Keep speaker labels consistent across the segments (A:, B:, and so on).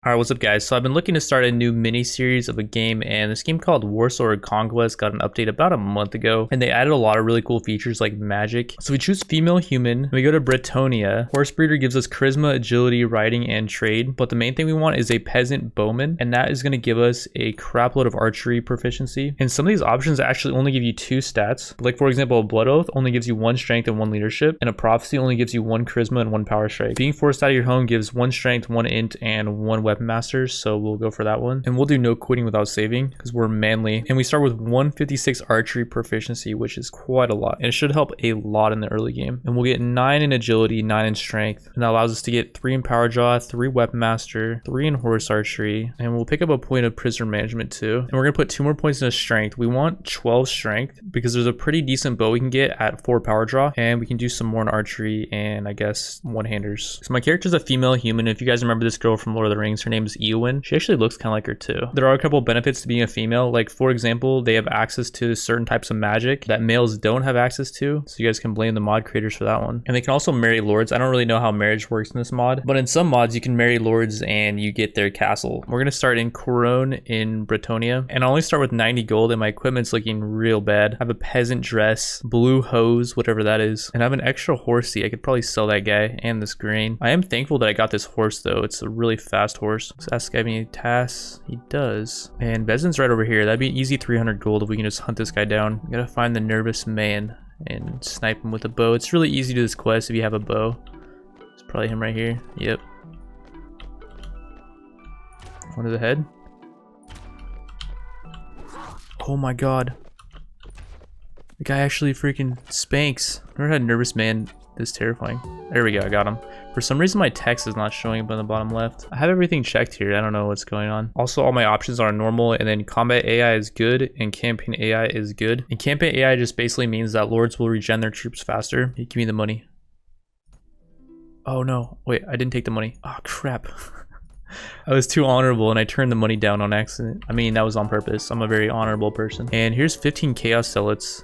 A: Alright, what's up guys? So I've been looking to start a new mini-series of a game, and this game called Warsword Conquest got an update about a month ago, and they added a lot of really cool features like magic. So we choose female human, we go to Bretonia. Horse breeder gives us charisma, agility, riding, and trade, but the main thing we want is a peasant bowman, and that is going to give us a crap load of archery proficiency. And some of these options actually only give you 2 stats, like for example a blood oath only gives you 1 strength and 1 leadership, and a prophecy only gives you 1 charisma and 1 power strike. Being forced out of your home gives 1 strength, 1 int, and 1 weapon masters, so we'll go for that one. And we'll do no quitting without saving because we're manly, and we start with 156 archery proficiency, which is quite a lot, and it should help a lot in the early game. And we'll get 9 in agility, 9 in strength, and that allows us to get 3 in power draw, 3 weapon master, 3 in horse archery, and we'll pick up a point of prisoner management too. And we're gonna put 2 more points into strength. We want 12 strength because there's a pretty decent bow we can get at 4 power draw, and we can do some more in archery and I guess one-handers. So my character's a female human. If you guys remember this girl from Lord of the Rings, her name is Eowyn. She actually looks kind of like her too. There are a couple benefits to being a female, like for example they have access to certain types of magic that males don't have access to, so you guys can blame the mod creators for that one. And they can also marry lords. I don't really know how marriage works in this mod, but in some mods you can marry lords and you get their castle. We're gonna start in Corone in Bretonia, and I only start with 90 gold, and my equipment's looking real bad. I have a peasant dress, blue hose, whatever that is, and I have an extra horsey. I could probably sell that guy and this grain. I am thankful that I got this horse though. It's a really fast horse. Let's ask guy any tasks. He does. And Bezin's right over here. That'd be easy 300 gold if we can just hunt this guy down. We gotta find the nervous man and snipe him with a bow. It's really easy to do this quest if you have a bow. It's probably him right here. Yep. One to the head. Oh my god. The guy actually freaking spanks. I've never had nervous man this terrifying. There we go, I got him. For some reason my text is not showing up on the bottom left. I have everything checked here. I don't know what's going on. Also, all my options are normal, and then combat AI is good and campaign AI is good. And campaign AI just basically means that lords will regen their troops faster. Hey, give me the money. Oh no, wait, I didn't take the money. Oh crap. I was too honorable and I turned the money down on accident. I mean, that was on purpose. I'm a very honorable person. And here's 15 chaos zealots.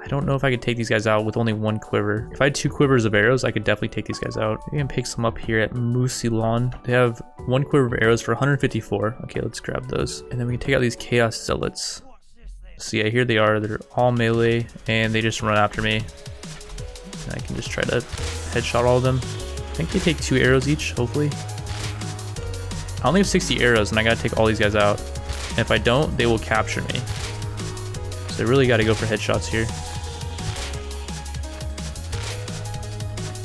A: I don't know if I could take these guys out with only 1 quiver. If I had 2 quivers of arrows, I could definitely take these guys out. Maybe I can pick some up here at Musilon. They have 1 quiver of arrows for 154. Okay, let's grab those. And then we can take out these chaos zealots. So yeah, here they are. They're all melee and they just run after me. And I can just try to headshot all of them. I think they take 2 arrows each, hopefully. I only have 60 arrows and I gotta take all these guys out. And if I don't, they will capture me. So I really gotta go for headshots here.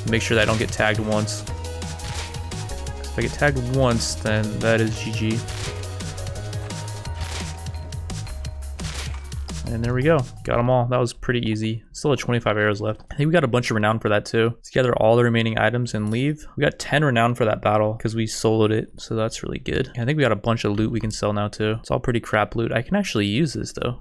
A: Make sure that I don't get tagged once. If I get tagged once, then that is GG. And there we go. Got them all. That was pretty easy. Still have 25 arrows left. I think we got a bunch of renown for that too. Let's gather all the remaining items and leave. We got 10 renown for that battle because we soloed it. So that's really good. And I think we got a bunch of loot we can sell now too. It's all pretty crap loot. I can actually use this though.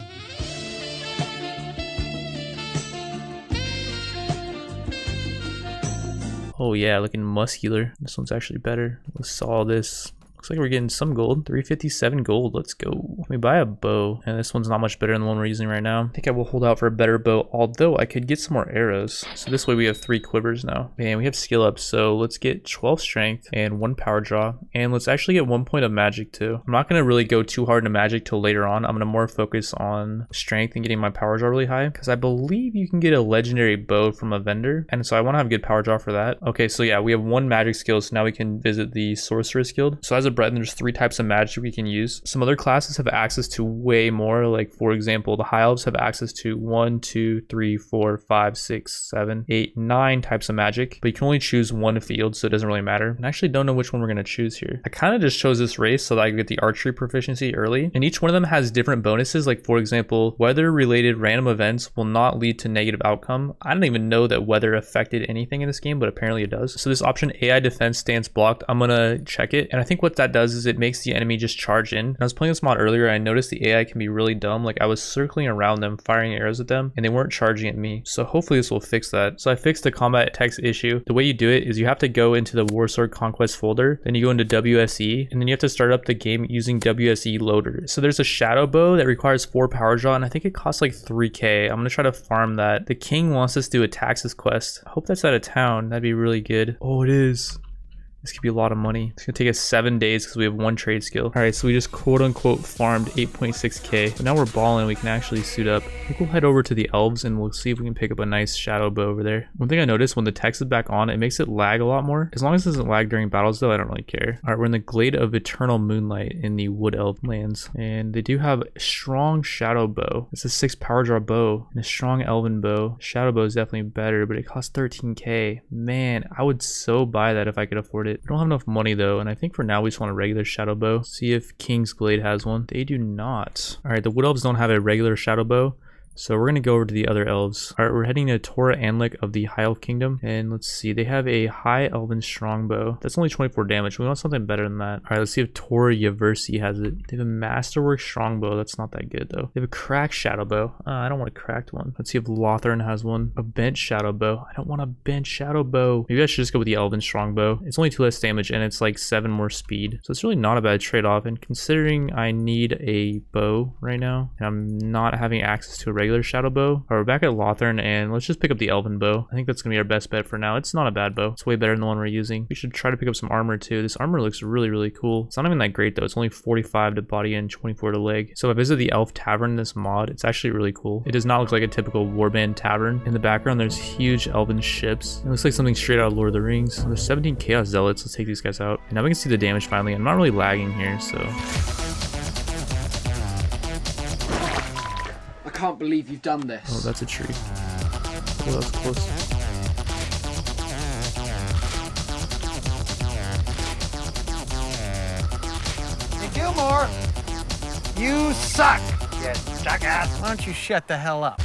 A: Oh yeah, looking muscular. This one's actually better. Let's sell all this. Looks like we're getting some gold. 357 gold. Let's go. Let me buy a bow. And this one's not much better than the one we're using right now. I think I will hold out for a better bow, although I could get some more arrows. So this way we have 3 quivers now. Man, we have skill up. So let's get 12 strength and 1 power draw. And let's actually get 1 point of magic too. I'm not going to really go too hard into magic till later on. I'm going to more focus on strength and getting my power draw really high. Because I believe you can get a legendary bow from a vendor. And so I want to have good power draw for that. Okay, so yeah, we have 1 magic skill. So now we can visit the Sorceress Guild. So as a Breton, there's 3 types of magic we can use. Some other classes have access to way more, like for example the High Elves have access to 1, 2, 3, 4, 5, 6, 7, 8, 9 types of magic, but you can only choose 1 field, so it doesn't really matter. And I actually don't know which one we're going to choose here. I kind of just chose this race so that I can get the archery proficiency early, and each one of them has different bonuses. Like for example, weather related random events will not lead to negative outcome. I don't even know that weather affected anything in this game, but apparently it does. So this option, AI defense stance blocked, I'm gonna check it, and I think what that does is it makes the enemy just charge in. And I was playing this mod earlier, I noticed the AI can be really dumb. Like I was circling around them, firing arrows at them, and they weren't charging at me. So hopefully this will fix that. So I fixed the combat text issue. The way you do it is you have to go into the Warsword Conquest folder, then you go into WSE, and then you have to start up the game using WSE loader. So there's a shadow bow that requires 4 power draw, and I think it costs like 3k. I'm gonna try to farm that. The king wants us to do a taxes quest. I hope that's out of town. That'd be really good. Oh, it is. This could be a lot of money. It's gonna take us 7 days because we have 1 trade skill. All right, so we just quote unquote farmed 8.6k. But now we're balling. We can actually suit up. I think we'll head over to the elves and we'll see if we can pick up a nice shadow bow over there. One thing I noticed when the text is back on, it makes it lag a lot more. As long as it doesn't lag during battles though, I don't really care. All right, we're in the Glade of Eternal Moonlight in the Wood Elf lands. And they do have a strong shadow bow. It's a 6 power draw bow and a strong elven bow. Shadow bow is definitely better, but it costs 13k. Man, I would so buy that if I could afford it. I don't have enough money though, and I think for now we just want a regular shadow bow. See if King's Glade has one. They do not. All right, the Wood Elves don't have a regular shadow bow. So we're going to go over to the other elves. All right, we're heading to Tora Anlik of the High Elf Kingdom. And let's see, they have a High Elven Strongbow. That's only 24 damage. We want something better than that. All right, let's see if Tora Yaversi has it. They have a Masterwork Strongbow. That's not that good though. They have a Cracked Shadow Bow. I don't want a cracked one. Let's see if Lothern has one. A Bent Shadow Bow. I don't want a Bent Shadow Bow. Maybe I should just go with the Elven Strongbow. It's only 2 less damage and it's like 7 more speed. So it's really not a bad trade-off. And considering I need a bow right now, and I'm not having access to a regular Shadow Bow, we're back at Lothern and let's just pick up the Elven Bow. I think that's gonna be our best bet for now. It's not a bad bow. It's way better than the one we're using. We should try to pick up some armor too. This armor looks really, really cool. It's not even that great though. It's only 45 to body and 24 to leg. So if I visit the Elf Tavern in this mod, it's actually really cool. It does not look like a typical Warband tavern. In the background, there's huge elven ships. It looks like something straight out of Lord of the Rings. There's 17 Chaos Zealots. Let's take these guys out. And now we can see the damage finally. I'm not really lagging here, so...
B: I can't believe you've done this.
A: Oh, that's a tree. Oh, that was close.
C: Hey, Gilmore! You suck, you jackass! Why don't you shut the hell up?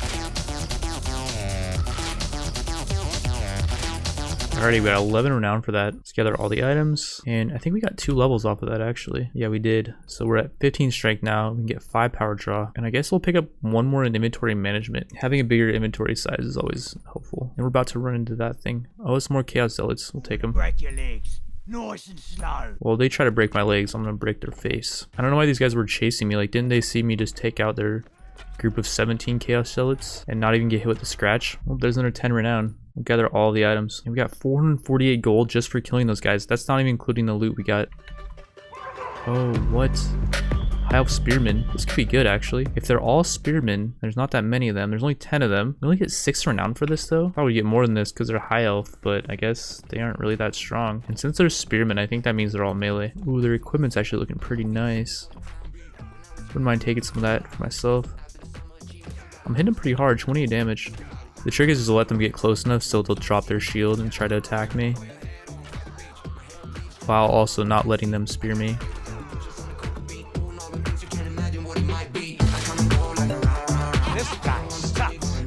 A: Alrighty, we got 11 renown for that. Let's gather all the items. And I think we got 2 levels off of that actually. Yeah, we did. So we're at 15 strength now. We can get 5 power draw. And I guess we'll pick up 1 more in inventory management. Having a bigger inventory size is always helpful. And we're about to run into that thing. Oh, it's more Chaos Zealots. We'll take them.
C: Break your legs. Nice and slow.
A: Well, they try to break my legs. I'm gonna break their face. I don't know why these guys were chasing me. Like, didn't they see me just take out their group of 17 Chaos Zealots and not even get hit with the scratch? Well, there's another 10 renown. We'll gather all the items. And we got 448 gold just for killing those guys. That's not even including the loot we got. Oh, what? High Elf Spearmen. This could be good, actually. If they're all Spearmen, there's not that many of them. There's only 10 of them. We only get 6 renown for this, though. Probably get more than this because they're High Elf, but I guess they aren't really that strong. And since they're Spearmen, I think that means they're all melee. Ooh, their equipment's actually looking pretty nice. Wouldn't mind taking some of that for myself. I'm hitting them pretty hard, 28 damage. The trick is just to let them get close enough so they'll drop their shield and try to attack me, while also not letting them spear me.
C: This guy sucks.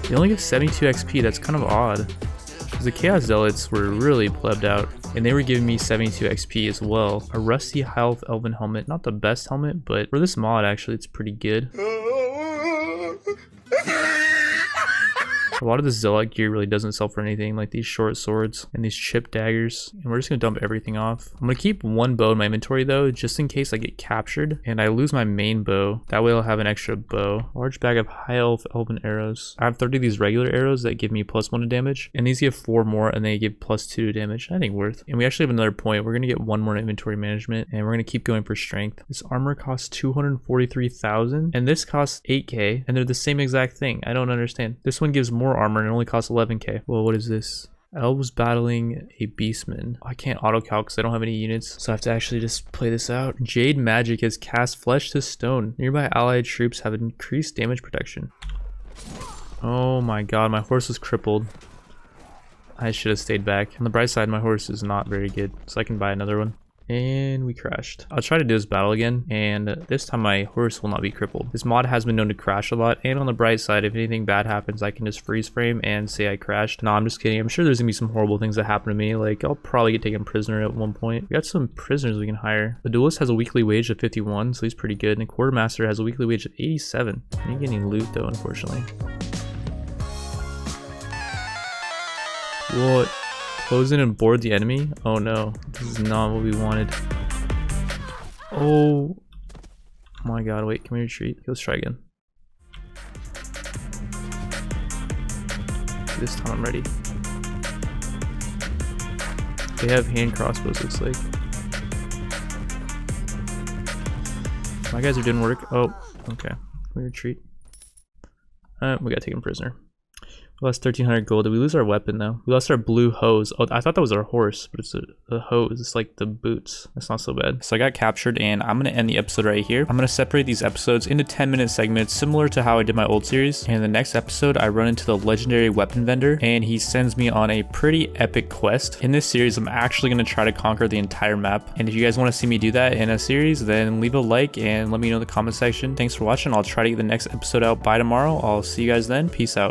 A: They only give 72 XP, that's kind of odd. Because the Chaos Zealots were really plebbed out. And they were giving me 72 XP as well. A rusty High Elf Elven helmet. Not the best helmet, but for this mod, actually, it's pretty good. A lot of the Zealot gear really doesn't sell for anything, like these short swords and these chipped daggers. And we're just gonna dump everything off. I'm gonna keep 1 bow in my inventory though, just in case I get captured and I lose my main bow. That way I'll have an extra bow. Large bag of High Elf Elven arrows. I have 30 of these regular arrows that give me +1 to damage, and these give 4 more and they give +2 to damage. I think worth. And we actually have another point. We're gonna get 1 more in inventory management, and we're gonna keep going for strength. This armor costs 243,000, and this costs 8k, and they're the same exact thing. I don't understand. This one gives more armor and it only costs 11k. Well, what is this? Elves battling a beastman. I can't auto calc because I don't have any units, so I have to actually just play this out. Jade magic has cast flesh to stone. Nearby allied troops have increased damage protection. Oh my god, my horse was crippled. I should have stayed back. On the bright side, my horse is not very good, so I can buy another one. And we crashed. I'll try to do this battle again, and this time my horse will not be crippled. This mod has been known to crash a lot, and on the bright side, if anything bad happens, I can just freeze frame and say I crashed. No, I'm just kidding. I'm sure there's gonna be some horrible things that happen to me. Like, I'll probably get taken prisoner at one point. We got some prisoners we can hire. The duelist has a weekly wage of 51, so he's pretty good, and the quartermaster has a weekly wage of 87. I ain't getting loot though, unfortunately. What? Close in and board the enemy? Oh no, this is not what we wanted. Oh my god, wait, can we retreat? Let's try again. this time I'm ready. They have hand crossbows, looks like. My guys are doing work. Oh, okay. We retreat. We got taken prisoner. We lost 1,300 gold. Did we lose our weapon though? We lost our blue hose. Oh, I thought that was our horse, but it's a hose. It's like the boots. That's not so bad. So I got captured, and I'm gonna end the episode right here. I'm gonna separate these episodes into 10-minute segments, similar to how I did my old series. And in the next episode, I run into the legendary weapon vendor, and he sends me on a pretty epic quest. In this series, I'm actually gonna try to conquer the entire map. And if you guys want to see me do that in a series, then leave a like and let me know in the comment section. Thanks for watching. I'll try to get the next episode out by tomorrow. I'll see you guys then. Peace out.